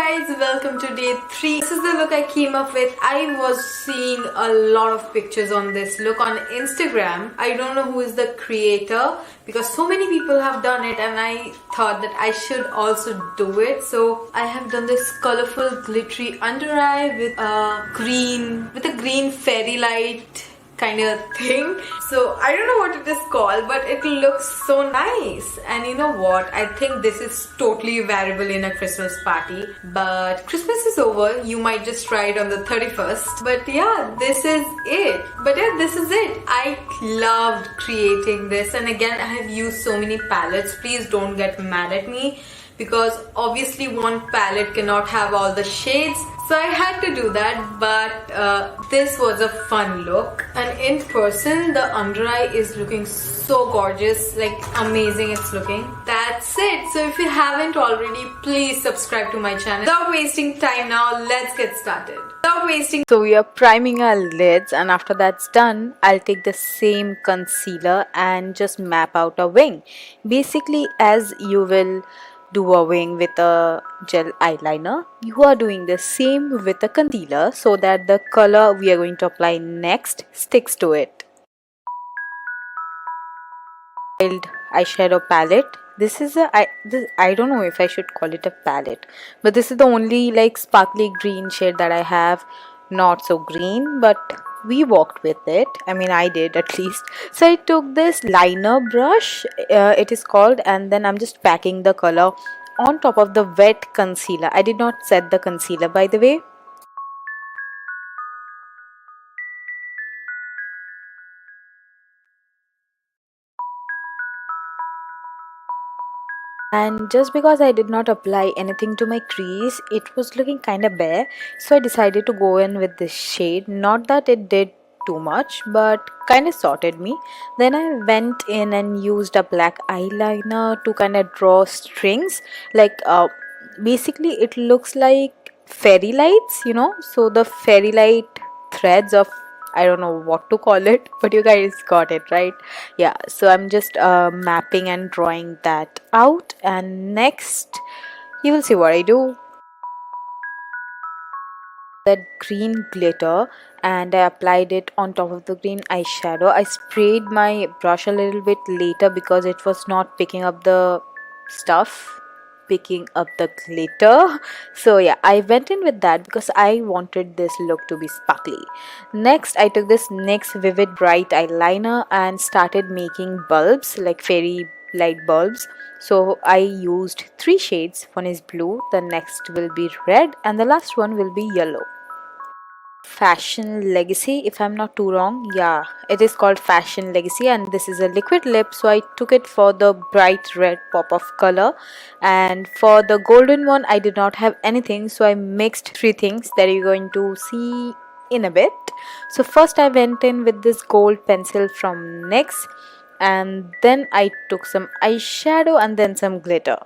guys, welcome to day 3. This is the look I came up with. I was seeing a lot of pictures on this look on Instagram. I don't know who is the creator because so many people have done it and I thought that I should also do it. So I have done this colorful glittery under eye with a green fairy light kind of thing. So I don't know what it is called, but it looks so nice. And you know what, I think this is totally wearable in a Christmas party, but Christmas is over. You might just try it on the 31st, but yeah, this is it. I loved creating this, and again, I have used so many palettes. Please don't get mad at me because obviously one palette cannot have all the shades, so I had to do that. But this was a fun look, and in person the under eye is looking so gorgeous, like amazing it's looking. That's it. So if you haven't already, please subscribe to my channel. Without wasting time now, let's get started. So we are priming our lids, and after that's done, I'll take the same concealer and just map out a wing. Basically, as you will do a wing with a gel eyeliner, you are doing the same with a concealer so that the color we are going to apply next sticks to it. Eyeshadow palette. This is I don't know if I should call it a palette, but this is the only like sparkly green shade that I have. Not so green, but we walked with it. I mean, I did at least. So I took this liner brush, it is called, and then I'm just packing the color on top of the wet concealer. I did not set the concealer, by the way. And just because I did not apply anything to my crease, it was looking kind of bare, so I decided to go in with this shade. Not that it did too much, but kind of sorted me. Then I went in and used a black eyeliner to kind of draw strings, like basically it looks like fairy lights, you know, so the fairy light threads of, I don't know what to call it, but you guys got it right. Yeah, so I'm just mapping and drawing that out, and next you will see what I do. That green glitter, and I applied it on top of the green eyeshadow. I sprayed my brush a little bit later because it was not picking up the stuff, picking up the glitter. So yeah, I went in with that because I wanted this look to be sparkly. Next, I took this NYX Vivid Bright eyeliner and started making bulbs, like fairy light bulbs. So I used 3 shades. One is blue, the next will be red, and the last one will be yellow. Fashion Legacy, if I'm not too wrong. Yeah, it is called Fashion Legacy, and this is a liquid lip, so I took it for the bright red pop of color. And for the golden one, I did not have anything, so I mixed 3 things that you're going to see in a bit. So first I went in with this gold pencil from NYX, and then I took some eyeshadow and then some glitter.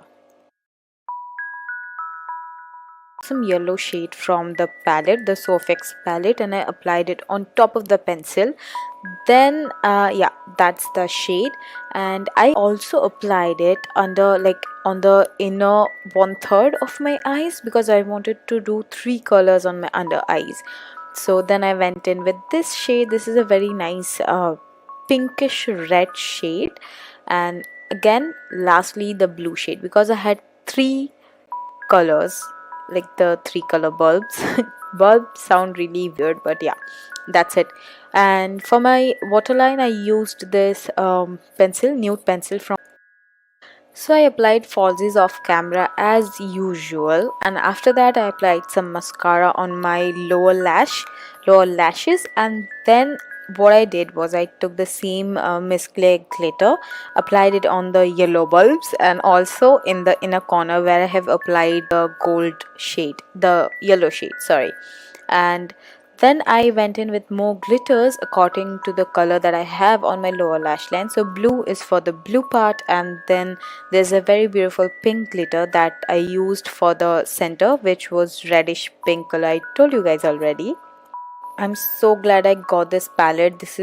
Some yellow shade from the palette, the Sofx palette, and I applied it on top of the pencil. Then yeah, that's the shade, and I also applied it under, like on the inner 1/3 of my eyes, because I wanted to do 3 colors on my under eyes. So then I went in with this shade. This is a very nice pinkish red shade, and again lastly the blue shade, because I had 3 colors, like the 3 color bulbs. Bulbs sound really weird, but yeah, that's it. And for my waterline, I used this nude pencil from. So I applied falsies off camera as usual, and after that I applied some mascara on my lower lashes, and then what I did was I took the same Miss Clay glitter, applied it on the yellow bulbs, and also in the inner corner where I have applied the yellow shade, sorry. And then I went in with more glitters according to the color that I have on my lower lash line. So blue is for the blue part, and then there's a very beautiful pink glitter that I used for the center, which was reddish pink color. I told you guys already. I'm so glad I got this palette. This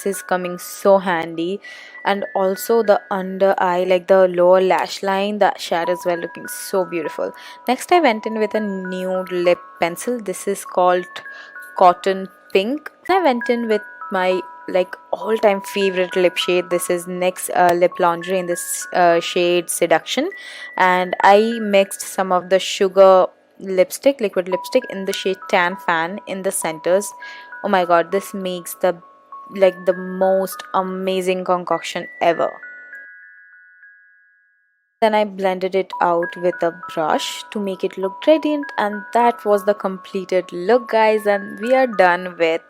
is coming so handy. And also the under eye, like the lower lash line, the shadows were looking so beautiful. Next I went in with a nude lip pencil. This is called Cotton Pink. I went in with my like all-time favorite lip shade. This is NYX Lip Laundry in this shade Seduction, and I mixed some of the sugar liquid lipstick in the shade Tan Fan in the centers. Oh my god, this makes the most amazing concoction ever. Then I blended it out with a brush to make it look gradient, and that was the completed look, guys, and we are done with.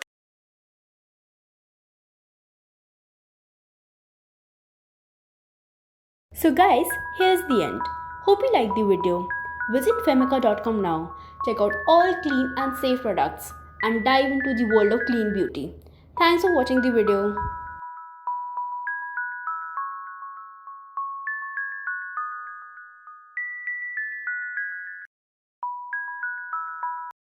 So guys, here's the end. Hope you liked the video. Visit femica.com now. Check out all clean and safe products and dive into the world of clean beauty. Thanks for watching the video.